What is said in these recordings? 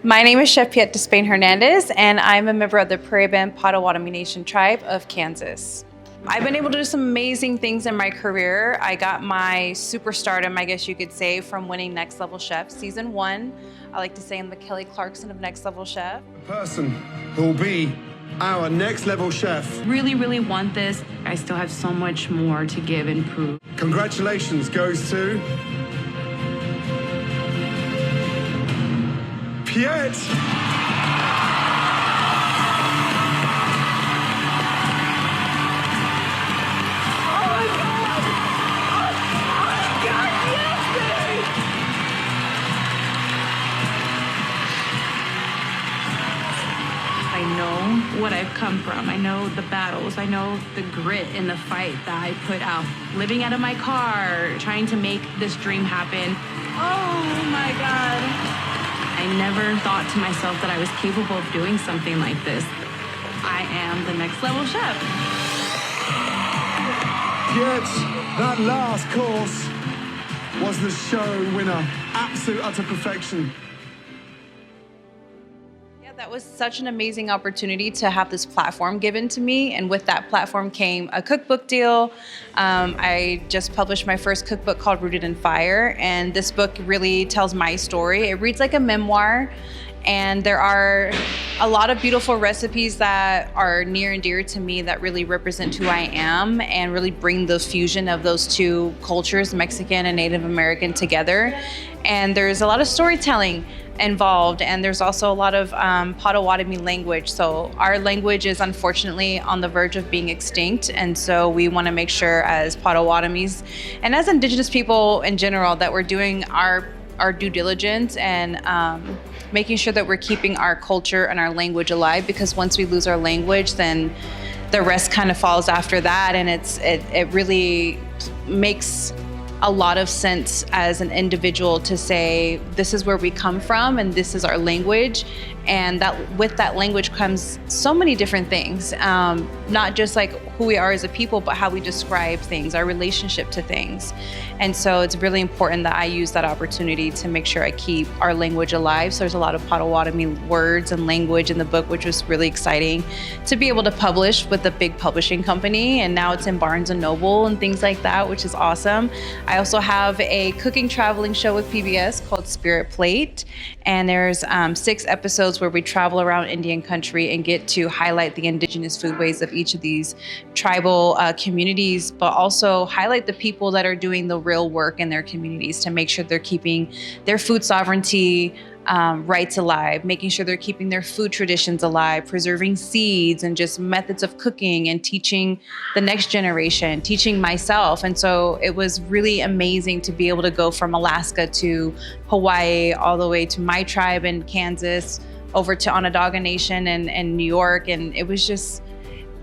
My name is Chef Pyet Hernandez, and I'm a member of the Prairie Band Potawatomi Nation tribe of Kansas. I've been able to do some amazing things in my career. I got my superstardom, I guess you could say, from winning Next Level Chef Season 1. I like to say I'm the Kelly Clarkson of Next Level Chef. The person who will be our next level chef. Really want this. I still have so much more to give and prove. Congratulations goes to Pyet. I know what I've come from. I know the battles. I know the grit and the fight that I put out. Living out of my car, trying to make this dream happen. Oh my God. I never thought to myself that I was capable of doing something like this. I am the next level chef. Pyet, that last course was the show winner. Absolute utter perfection. That was such an amazing opportunity to have this platform given to me, and with that platform came a cookbook deal. I just published my first cookbook called Rooted in Fire, and this book really tells my story. It reads like a memoir, and there are a lot of beautiful recipes that are near and dear to me that really represent who I am and really bring the fusion of those two cultures, Mexican and Native American, together. And there's a lot of storytelling involved, and there's also a lot of Potawatomi language. So our language is unfortunately on the verge of being extinct, and so we want to make sure as Potawatomis and as Indigenous people in general that we're doing our due diligence and making sure that we're keeping our culture and our language alive, because once we lose our language, then the rest kind of falls after that, and it really makes a lot of sense as an individual to say, this is where we come from and this is our language. And that with that language comes so many different things, not just like who we are as a people, but how we describe things, our relationship to things. And so it's really important that I use that opportunity to make sure I keep our language alive. So there's a lot of Potawatomi words and language in the book, which was really exciting to be able to publish with a big publishing company. And now it's in Barnes & Noble and things like that, which is awesome. I also have a cooking traveling show with PBS called Spirit Plate. And there's 6 episodes where we travel around Indian country and get to highlight the indigenous foodways of each of these tribal communities, but also highlight the people that are doing the real work in their communities to make sure they're keeping their food sovereignty rights alive, making sure they're keeping their food traditions alive, preserving seeds and just methods of cooking, and teaching the next generation, teaching myself. And so it was really amazing to be able to go from Alaska to Hawaii, all the way to my tribe in Kansas, over to Onondaga Nation and New York. And it was just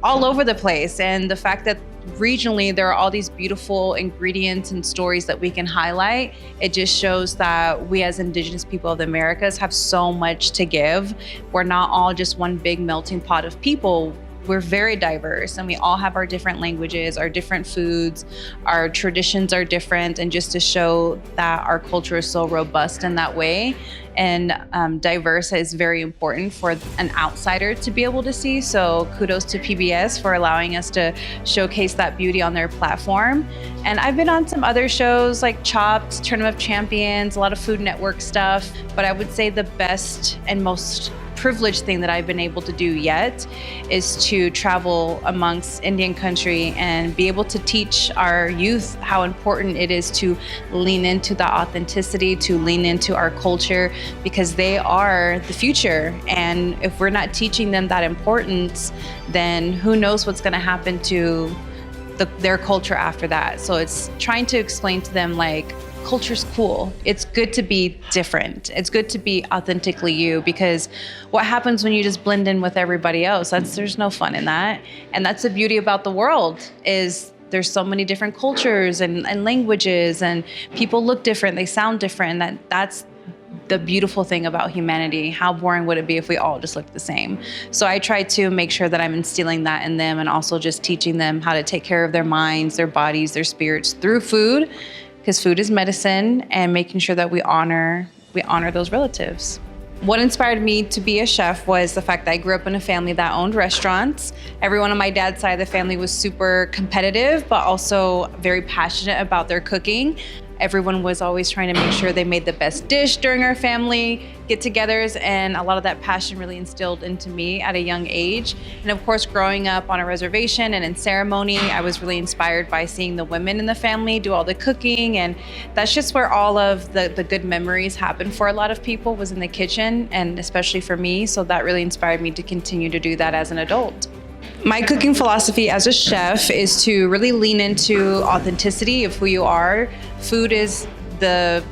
all over the place. And the fact that regionally there are all these beautiful ingredients and stories that we can highlight, it just shows that we as Indigenous people of the Americas have so much to give. We're not all just one big melting pot of people. We're very diverse, and we all have our different languages, our different foods, our traditions are different, and just to show that our culture is so robust in that way and diverse is very important for an outsider to be able to see. So kudos to PBS for allowing us to showcase that beauty on their platform. And I've been on some other shows like Chopped, Tournament of Champions, a lot of Food Network stuff, but I would say the best and most privileged thing that I've been able to do yet is to travel amongst Indian country and be able to teach our youth how important it is to lean into the authenticity, to lean into our culture, because they are the future. And if we're not teaching them that importance, then who knows what's going to happen to their culture after that. So it's trying to explain to them, like, culture's cool. It's good to be different. It's good to be authentically you, because what happens when you just blend in with everybody else? There's no fun in that. And that's the beauty about the world, is there's so many different cultures and languages, and people look different, they sound different, and that's the beautiful thing about humanity. How boring would it be if we all just looked the same? So I try to make sure that I'm instilling that in them, and also just teaching them how to take care of their minds, their bodies, their spirits through food, because food is medicine, and making sure that we honor those relatives. What inspired me to be a chef was the fact that I grew up in a family that owned restaurants. Everyone on my dad's side of the family was super competitive, but also very passionate about their cooking. Everyone was always trying to make sure they made the best dish during our family get-togethers, and a lot of that passion really instilled into me at a young age. And of course, growing up on a reservation and in ceremony, I was really inspired by seeing the women in the family do all the cooking, and that's just where all of the good memories happen for a lot of people, was in the kitchen, and especially for me. So that really inspired me to continue to do that as an adult. My cooking philosophy as a chef is to really lean into authenticity of who you are. Food is the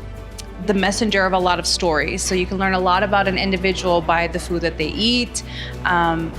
messenger of a lot of stories. So you can learn a lot about an individual by the food that they eat.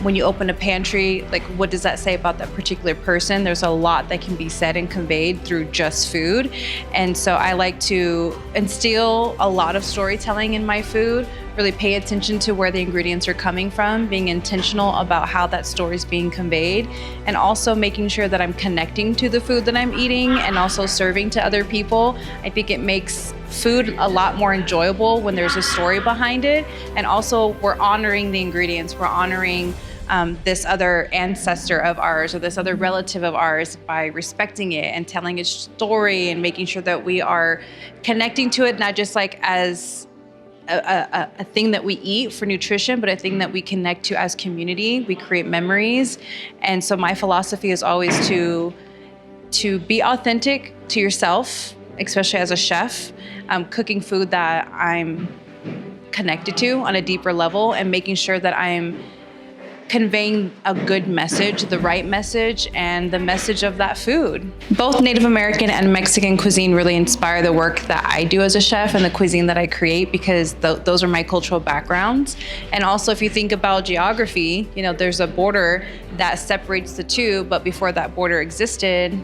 When you open a pantry, like, what does that say about that particular person? There's a lot that can be said and conveyed through just food. And so I like to instill a lot of storytelling in my food, really pay attention to where the ingredients are coming from, being intentional about how that story is being conveyed, and also making sure that I'm connecting to the food that I'm eating and also serving to other people. I think it makes food a lot more enjoyable when there's a story behind it. And also, we're honoring the ingredients. We're honoring this other ancestor of ours or this other relative of ours by respecting it and telling its story and making sure that we are connecting to it, not just like as a thing that we eat for nutrition, but a thing that we connect to as community. We create memories. And so my philosophy is always to be authentic to yourself, especially as a chef, cooking food that I'm connected to on a deeper level, and making sure that I'm conveying a good message, the right message, and the message of that food. Both Native American and Mexican cuisine really inspire the work that I do as a chef and the cuisine that I create, because those are my cultural backgrounds. And also, if you think about geography, you know, there's a border that separates the two, but before that border existed,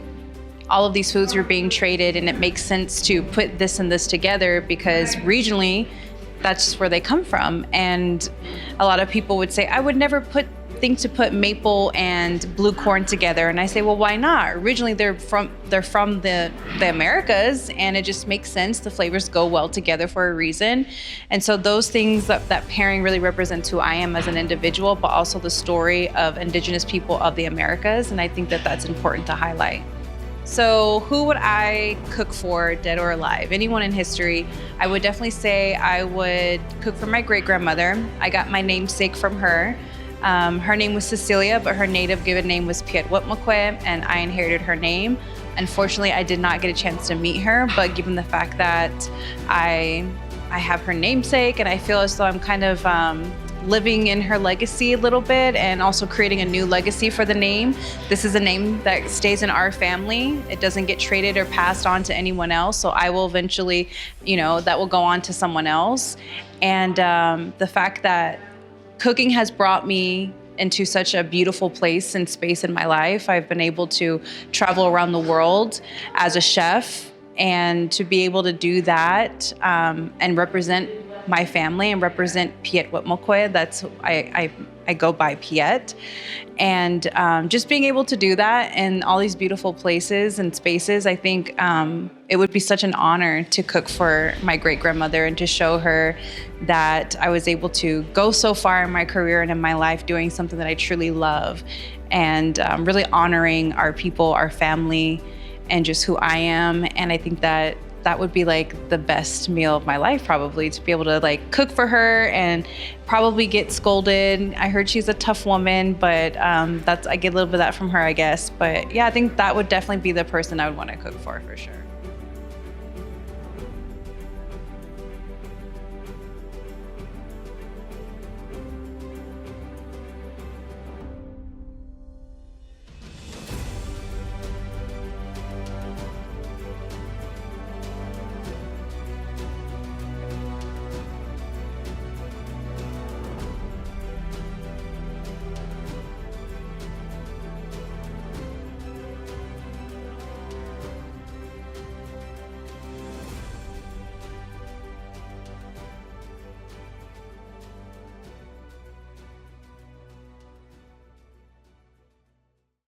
all of these foods were being traded, and it makes sense to put this and this together because regionally, that's where they come from. And a lot of people would say, I would never think to put maple and blue corn together. And I say, well, why not? Originally, they're from the Americas, and it just makes sense. The flavors go well together for a reason. And so those things, that pairing really represents who I am as an individual, but also the story of Indigenous people of the Americas. And I think that that's important to highlight. So who would I cook for, dead or alive? Anyone in history. I would definitely say I would cook for my great-grandmother. I got my namesake from her. Her name was Cecilia, but her native given name was Pyet, and I inherited her name. Unfortunately, I did not get a chance to meet her, but given the fact that I have her namesake, and I feel as though I'm kind of living in her legacy a little bit, and also creating a new legacy for the name. This is a name that stays in our family. It doesn't get traded or passed on to anyone else. So I will eventually, that will go on to someone else. And the fact that cooking has brought me into such a beautiful place and space in my life. I've been able to travel around the world as a chef, and to be able to do that and represent my family and represent Pyet. That's I go by Pyet, and just being able to do that in all these beautiful places and spaces, I think it would be such an honor to cook for my great-grandmother and to show her that I was able to go so far in my career and in my life doing something that I truly love, and really honoring our people, our family, and just who I am. And I think that would be like the best meal of my life, probably, to be able to like cook for her and probably get scolded. I heard she's a tough woman, but I get a little bit of that from her, I guess. But yeah, I think that would definitely be the person I would want to cook for sure.